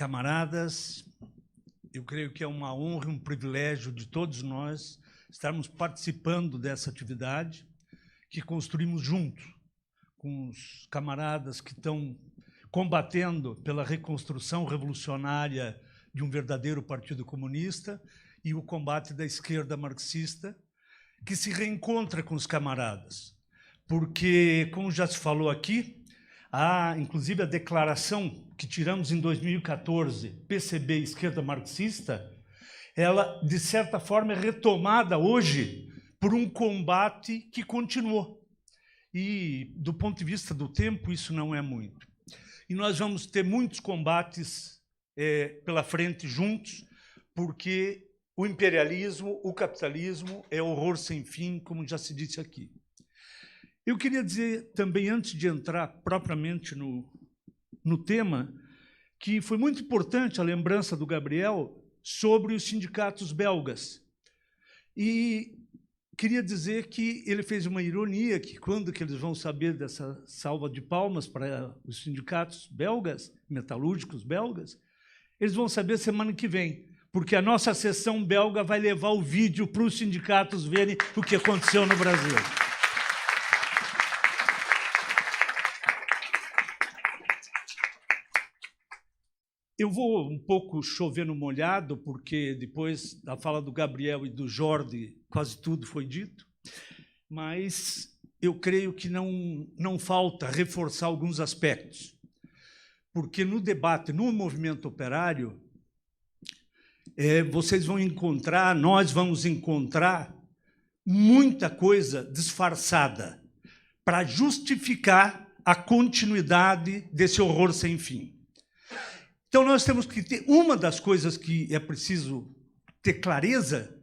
camaradas, eu creio que é uma honra e um privilégio de todos nós estarmos participando dessa atividade que construímos juntos com os camaradas que estão combatendo pela reconstrução revolucionária de um verdadeiro partido comunista e o combate da esquerda marxista, que se reencontra com os camaradas. Porque, como já se falou aqui, há inclusive a declaração que tiramos em 2014, PCB Esquerda Marxista, ela, de certa forma, é retomada hoje por um combate que continuou. E, do ponto de vista do tempo, isso não é muito. E nós vamos ter muitos combates pela frente juntos, porque o imperialismo, o capitalismo é horror sem fim, como já se disse aqui. Eu queria dizer também, antes de entrar propriamente no tema, que foi muito importante a lembrança do Gabriel sobre os sindicatos belgas. E queria dizer que ele fez uma ironia, que quando que eles vão saber dessa salva de palmas para os sindicatos belgas, metalúrgicos belgas, eles vão saber semana que vem, porque a nossa seção belga vai levar o vídeo para os sindicatos verem o que aconteceu no Brasil. Eu vou um pouco chover no molhado, porque depois da fala do Gabriel e do Jordi, quase tudo foi dito, mas eu creio que não falta reforçar alguns aspectos, porque no debate, no movimento operário, vocês vão encontrar, nós vamos encontrar muita coisa disfarçada para justificar a continuidade desse horror sem fim. Então, nós temos que ter... Uma das coisas que é preciso ter clareza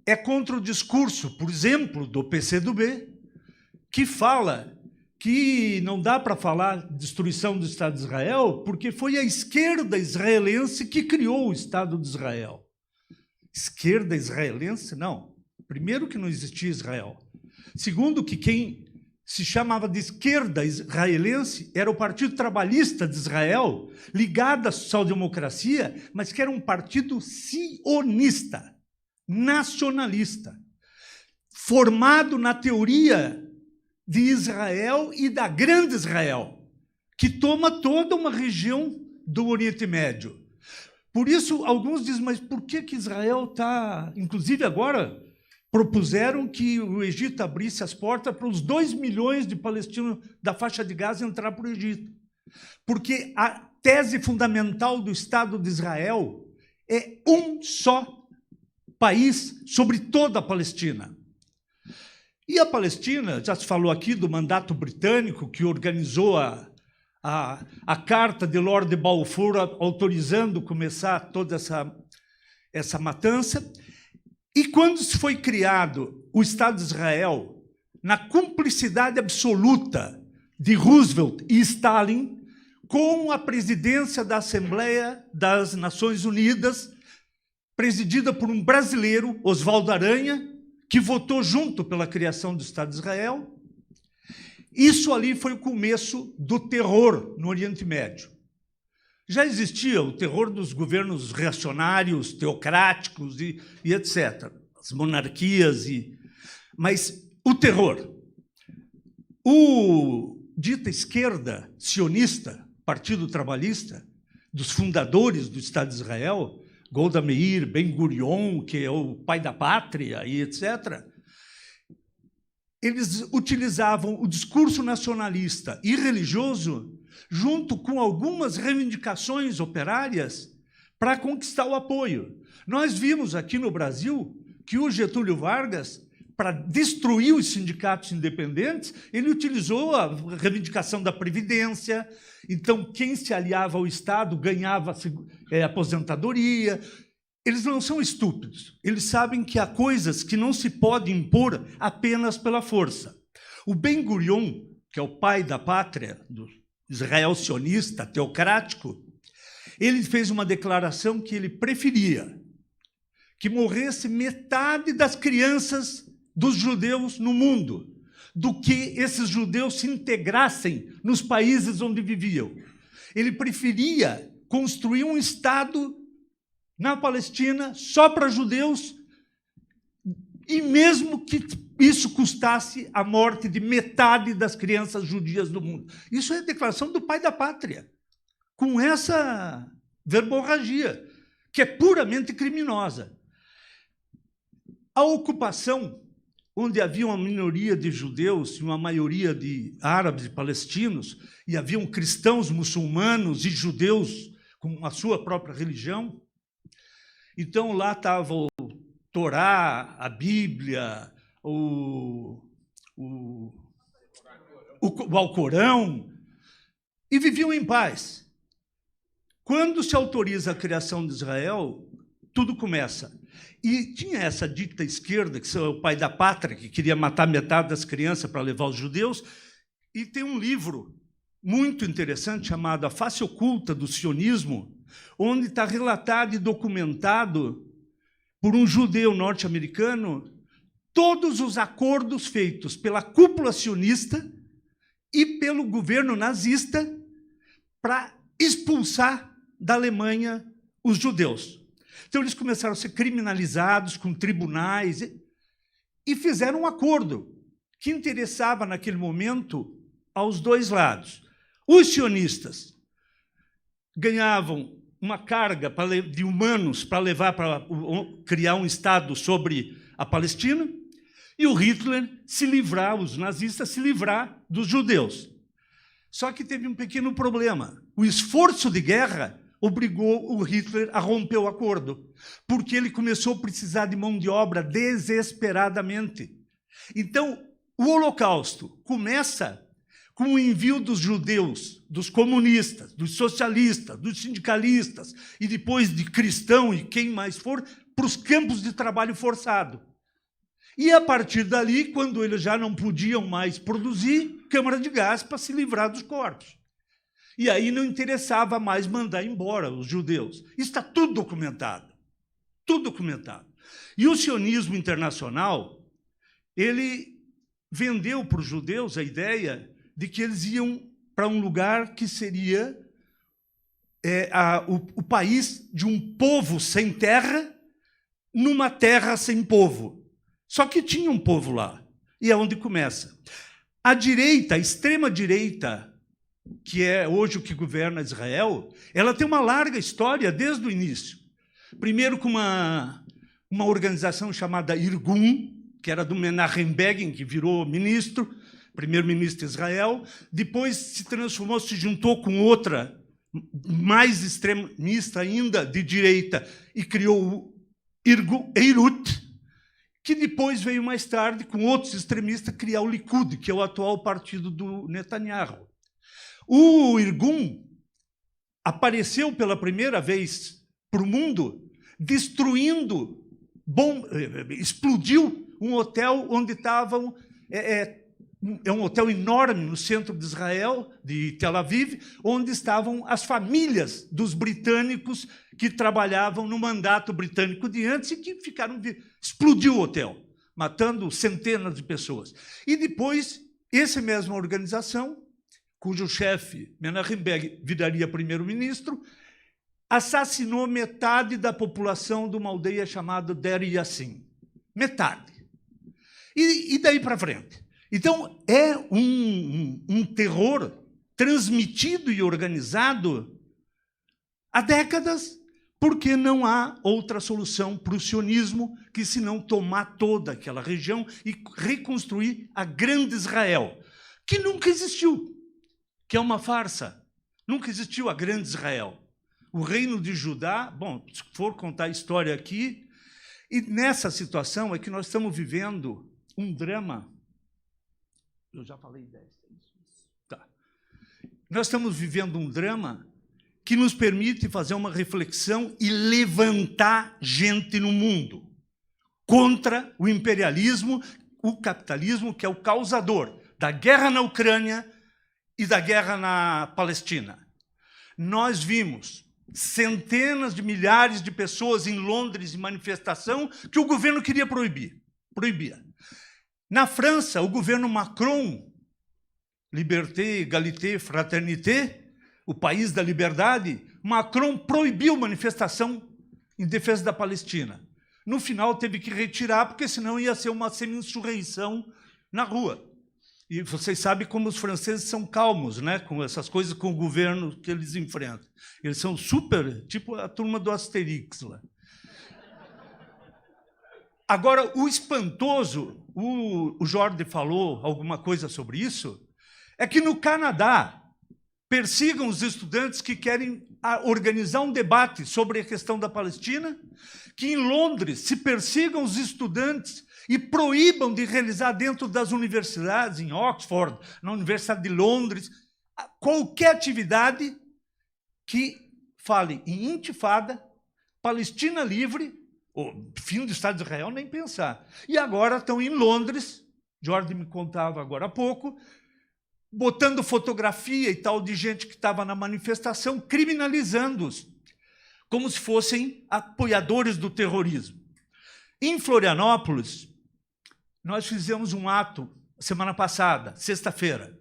é contra o discurso, por exemplo, do PCdoB, que fala que não dá para falar de destruição do Estado de Israel porque foi a esquerda israelense que criou o Estado de Israel. Esquerda israelense? Não. Primeiro, que não existia Israel. Segundo, que quem se chamava de esquerda israelense era o Partido Trabalhista de Israel, ligado à social-democracia, mas que era um partido sionista, nacionalista, formado na teoria de Israel e da Grande Israel, que toma toda uma região do Oriente Médio. Por isso, alguns dizem, mas por que Israel está... Inclusive, agora, propuseram que o Egito abrisse as portas para os 2 milhões de palestinos da faixa de Gaza entrar para o Egito. Porque a tese fundamental do Estado de Israel é um só país sobre toda a Palestina. E a Palestina, já se falou aqui do mandato britânico, que organizou a carta de Lord Balfour autorizando começar toda essa matança. E quando se foi criado o Estado de Israel, na cumplicidade absoluta de Roosevelt e Stalin, com a presidência da Assembleia das Nações Unidas, presidida por um brasileiro, Oswaldo Aranha, que votou junto pela criação do Estado de Israel, isso ali foi o começo do terror no Oriente Médio. Já existia o terror dos governos reacionários, teocráticos e etc., as monarquias, mas o terror. O dita esquerda sionista, Partido Trabalhista, dos fundadores do Estado de Israel, Golda Meir, Ben-Gurion, que é o pai da pátria, e etc., eles utilizavam o discurso nacionalista e religioso junto com algumas reivindicações operárias para conquistar o apoio. Nós vimos aqui no Brasil que o Getúlio Vargas, para destruir os sindicatos independentes, ele utilizou a reivindicação da Previdência. Então, quem se aliava ao Estado ganhava aposentadoria. Eles não são estúpidos. Eles sabem que há coisas que não se pode impor apenas pela força. O Ben-Gurion, que é o pai da pátria, do Israel sionista, teocrático, ele fez uma declaração que ele preferia que morresse metade das crianças dos judeus no mundo, do que esses judeus se integrassem nos países onde viviam. Ele preferia construir um Estado na Palestina só para judeus, e mesmo que isso custasse a morte de metade das crianças judias do mundo. Isso é a declaração do pai da pátria, com essa verborragia, que é puramente criminosa. A ocupação, onde havia uma minoria de judeus e uma maioria de árabes e palestinos, e haviam cristãos, muçulmanos e judeus com a sua própria religião, então lá estava o Torá, a Bíblia, o Alcorão, e viviam em paz. Quando se autoriza a criação de Israel, tudo começa. E tinha essa dita esquerda, que é o pai da pátria, que queria matar metade das crianças para levar os judeus, e tem um livro muito interessante chamado A Face Oculta do Sionismo, onde está relatado e documentado por um judeu norte-americano todos os acordos feitos pela cúpula sionista e pelo governo nazista para expulsar da Alemanha os judeus. Então, eles começaram a ser criminalizados com tribunais e fizeram um acordo que interessava, naquele momento, aos dois lados. Os sionistas ganhavam uma carga de humanos para levar para criar um Estado sobre a Palestina, e o Hitler se livrar, os nazistas se livrar dos judeus. Só que teve um pequeno problema. O esforço de guerra obrigou o Hitler a romper o acordo, porque ele começou a precisar de mão de obra desesperadamente. Então, o Holocausto começa com o envio dos judeus, dos comunistas, dos socialistas, dos sindicalistas, e depois de cristão e quem mais for, para os campos de trabalho forçado. E, a partir dali, quando eles já não podiam mais produzir, câmara de gás para se livrar dos corpos. E aí não interessava mais mandar embora os judeus. Isso está tudo documentado. Tudo documentado. E o sionismo internacional, ele vendeu para os judeus a ideia de que eles iam para um lugar que seria o país de um povo sem terra, numa terra sem povo. Só que tinha um povo lá, e é onde começa. A direita, a extrema-direita, que é hoje o que governa Israel, ela tem uma larga história desde o início. Primeiro com uma organização chamada Irgun, que era do Menachem Begin, que virou ministro, primeiro-ministro de Israel, depois se transformou, se juntou com outra, mais extremista ainda, de direita, e criou o Eirut, que depois veio mais tarde, com outros extremistas, criar o Likud, que é o atual partido do Netanyahu. O Irgun apareceu pela primeira vez para o mundo, destruindo, explodiu um hotel onde estavam... É um hotel enorme no centro de Israel, de Tel Aviv, onde estavam as famílias dos britânicos que trabalhavam no mandato britânico de antes e que ficaram... Explodiu o hotel, matando centenas de pessoas. E depois, essa mesma organização, cujo chefe, Menachem Begin, viraria primeiro-ministro, assassinou metade da população de uma aldeia chamada Der Yassin. Metade. E daí para frente. Então, é um terror transmitido e organizado há décadas, porque não há outra solução para o sionismo que senão tomar toda aquela região e reconstruir a grande Israel, que nunca existiu, que é uma farsa. Nunca existiu a grande Israel. O reino de Judá, bom, se for contar a história aqui, e nessa situação é que nós estamos vivendo um drama. Eu já falei 10. Tá. Nós estamos vivendo um drama que nos permite fazer uma reflexão e levantar gente no mundo contra o imperialismo, o capitalismo, que é o causador da guerra na Ucrânia e da guerra na Palestina. Nós vimos centenas de milhares de pessoas em Londres em manifestação que o governo queria proibir. Proibia. Na França, o governo Macron, Liberté, Égalité, Fraternité, o país da liberdade, Macron proibiu manifestação em defesa da Palestina. No final, teve que retirar, porque senão ia ser uma semi-insurreição na rua. E vocês sabem como os franceses são calmos, né, com essas coisas, com o governo que eles enfrentam. Eles são super, tipo a turma do Asterix lá. Agora, o espantoso, o Jordi falou alguma coisa sobre isso, é que no Canadá persigam os estudantes que querem organizar um debate sobre a questão da Palestina, que em Londres se persigam os estudantes e proíbam de realizar dentro das universidades, em Oxford, na Universidade de Londres, qualquer atividade que fale em intifada, Palestina livre, o fim do Estado de Israel, nem pensar. E agora estão em Londres, Jordi me contava agora há pouco, botando fotografia e tal de gente que estava na manifestação, criminalizando-os, como se fossem apoiadores do terrorismo. Em Florianópolis, nós fizemos um ato semana passada, sexta-feira.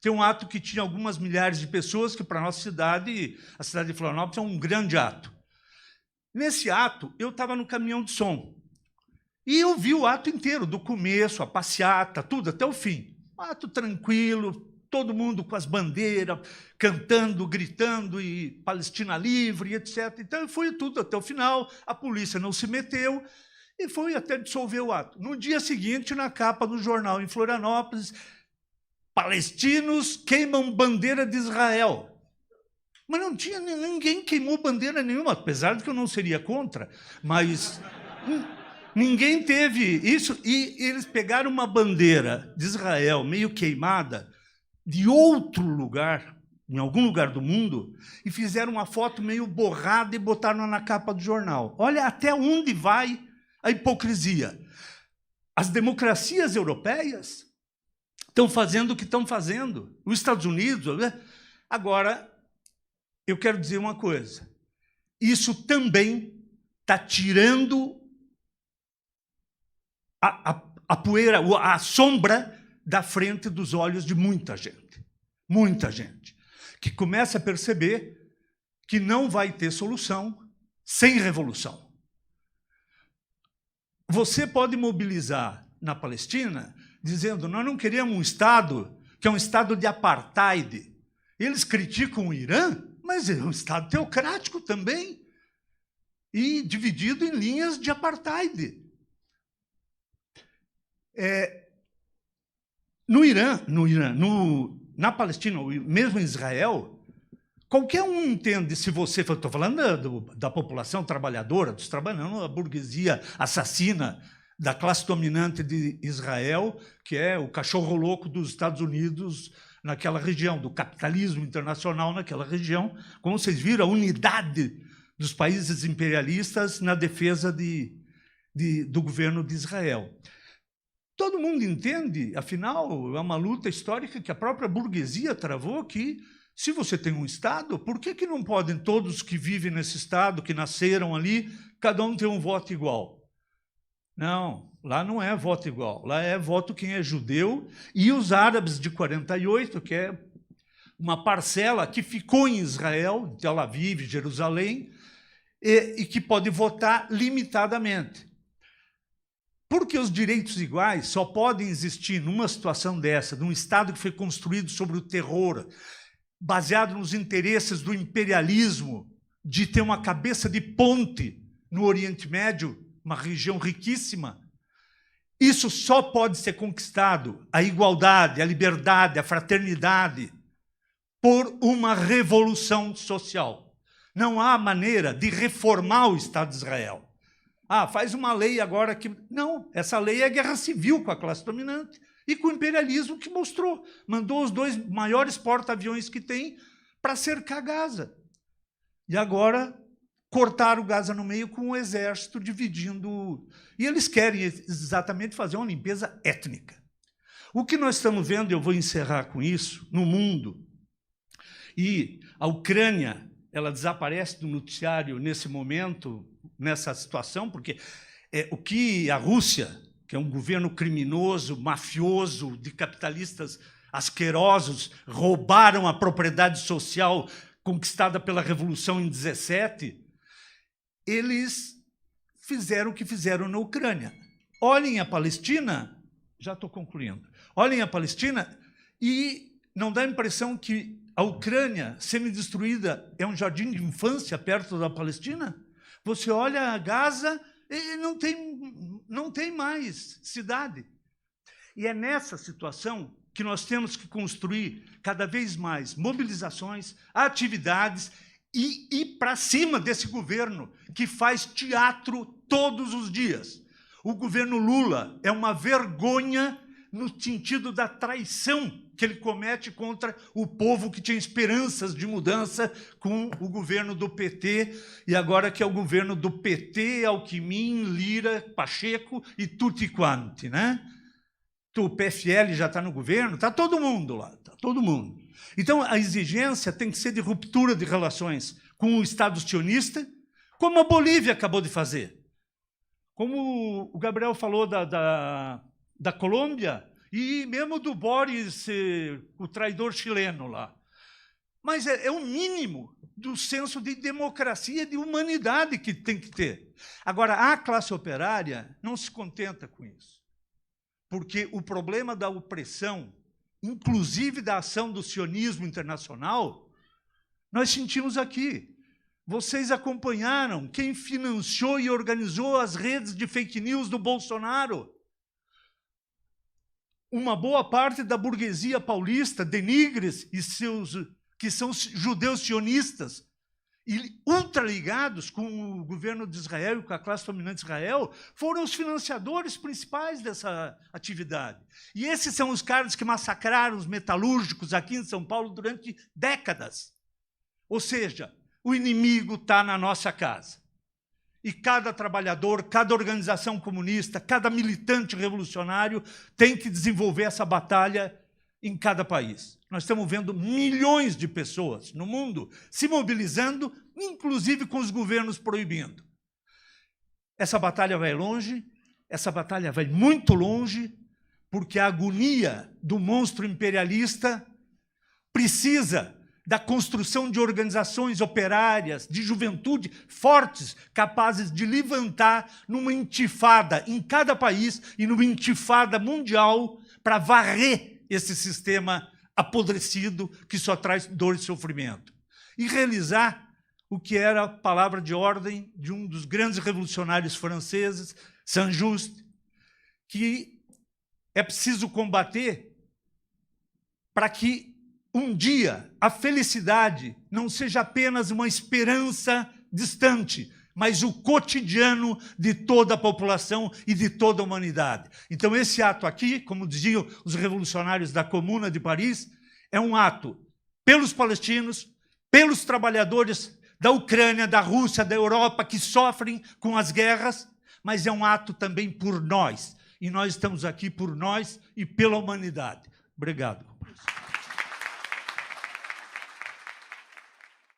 Tem um ato que tinha algumas milhares de pessoas, que para a nossa cidade, a cidade de Florianópolis, é um grande ato. Nesse ato, eu estava no caminhão de som. E eu vi o ato inteiro, do começo, a passeata, tudo, até o fim. Um ato tranquilo, todo mundo com as bandeiras, cantando, gritando, e Palestina livre, etc. Então, foi tudo até o final, a polícia não se meteu, e foi até dissolver o ato. No dia seguinte, na capa do jornal em Florianópolis, palestinos queimam bandeira de Israel. Mas não tinha, ninguém queimou bandeira nenhuma, apesar de que eu não seria contra, mas ninguém teve isso. E eles pegaram uma bandeira de Israel meio queimada de outro lugar, em algum lugar do mundo, e fizeram uma foto meio borrada e botaram na capa do jornal. Olha até onde vai a hipocrisia. As democracias europeias estão fazendo o que estão fazendo. Os Estados Unidos, né? Agora, eu quero dizer uma coisa. Isso também está tirando a poeira, a sombra da frente dos olhos de muita gente, que começa a perceber que não vai ter solução sem revolução. Você pode mobilizar na Palestina dizendo: nós não queremos um Estado que é um Estado de apartheid. Eles criticam o Irã, mas é um Estado teocrático também, e dividido em linhas de apartheid. Na Palestina, mesmo em Israel, qualquer um entende, se você... Estou falando da população trabalhadora, dos trabalhadores, a burguesia assassina da classe dominante de Israel, que é o cachorro louco dos Estados Unidos naquela região, do capitalismo internacional naquela região. Como vocês viram, a unidade dos países imperialistas na defesa do governo de Israel. Todo mundo entende, afinal, é uma luta histórica que a própria burguesia travou, que se você tem um Estado, por que não podem todos que vivem nesse Estado, que nasceram ali, cada um ter um voto igual? Não, lá não é voto igual, lá é voto quem é judeu, e os árabes de 48, que é uma parcela que ficou em Israel, em Tel Aviv, Jerusalém, e que pode votar limitadamente. Porque os direitos iguais só podem existir numa situação dessa, num Estado que foi construído sobre o terror, baseado nos interesses do imperialismo, de ter uma cabeça de ponte no Oriente Médio, uma região riquíssima. Isso só pode ser conquistado, a igualdade, a liberdade, a fraternidade, por uma revolução social. Não há maneira de reformar o Estado de Israel. Faz uma lei agora que... Não, essa lei é guerra civil com a classe dominante e com o imperialismo que mandou os 2 maiores porta-aviões que tem para cercar Gaza. E agora cortaram Gaza no meio com o exército dividindo... E eles querem exatamente fazer uma limpeza étnica. O que nós estamos vendo, eu vou encerrar com isso, no mundo, e a Ucrânia, ela desaparece do noticiário nesse momento, nessa situação, porque o que a Rússia, que é um governo criminoso, mafioso, de capitalistas asquerosos, roubaram a propriedade social, conquistada pela Revolução em 17, eles fizeram o que fizeram na Ucrânia. Olhem a Palestina, já estou concluindo, olhem a Palestina e não dá a impressão que a Ucrânia, semi-destruída, é um jardim de infância perto da Palestina? Você olha a Gaza e não tem mais cidade. E é nessa situação que nós temos que construir cada vez mais mobilizações, atividades e ir para cima desse governo que faz teatro todos os dias. O governo Lula é uma vergonha no sentido da traição que ele comete contra o povo que tinha esperanças de mudança com o governo do PT, e agora que é o governo do PT, Alckmin, Lira, Pacheco e tutti quanti, né? O PFL já está no governo, está todo mundo lá, está todo mundo. Então, a exigência tem que ser de ruptura de relações com o Estado sionista, como a Bolívia acabou de fazer. Como o Gabriel falou da Colômbia, e mesmo do Boris, o traidor chileno lá. Mas é o mínimo do senso de democracia e de humanidade que tem que ter. Agora, a classe operária não se contenta com isso. Porque o problema da opressão, inclusive da ação do sionismo internacional, nós sentimos aqui. Vocês acompanharam quem financiou e organizou as redes de fake news do Bolsonaro. Uma boa parte da burguesia paulista, denigres e seus, que são judeus sionistas, e ultraligados com o governo de Israel e com a classe dominante de Israel, foram os financiadores principais dessa atividade. E esses são os caras que massacraram os metalúrgicos aqui em São Paulo durante décadas. Ou seja, o inimigo está na nossa casa. E cada trabalhador, cada organização comunista, cada militante revolucionário tem que desenvolver essa batalha em cada país. Nós estamos vendo milhões de pessoas no mundo se mobilizando, inclusive com os governos proibindo. Essa batalha vai longe, essa batalha vai muito longe, porque a agonia do monstro imperialista precisa da construção de organizações operárias, de juventude fortes, capazes de levantar numa intifada em cada país e numa intifada mundial para varrer esse sistema apodrecido que só traz dor e sofrimento. E realizar o que era a palavra de ordem de um dos grandes revolucionários franceses, Saint-Just, que é preciso combater para que um dia a felicidade não seja apenas uma esperança distante, mas o cotidiano de toda a população e de toda a humanidade. Então, esse ato aqui, como diziam os revolucionários da Comuna de Paris, é um ato pelos palestinos, pelos trabalhadores da Ucrânia, da Rússia, da Europa, que sofrem com as guerras, mas é um ato também por nós. E nós estamos aqui por nós e pela humanidade. Obrigado.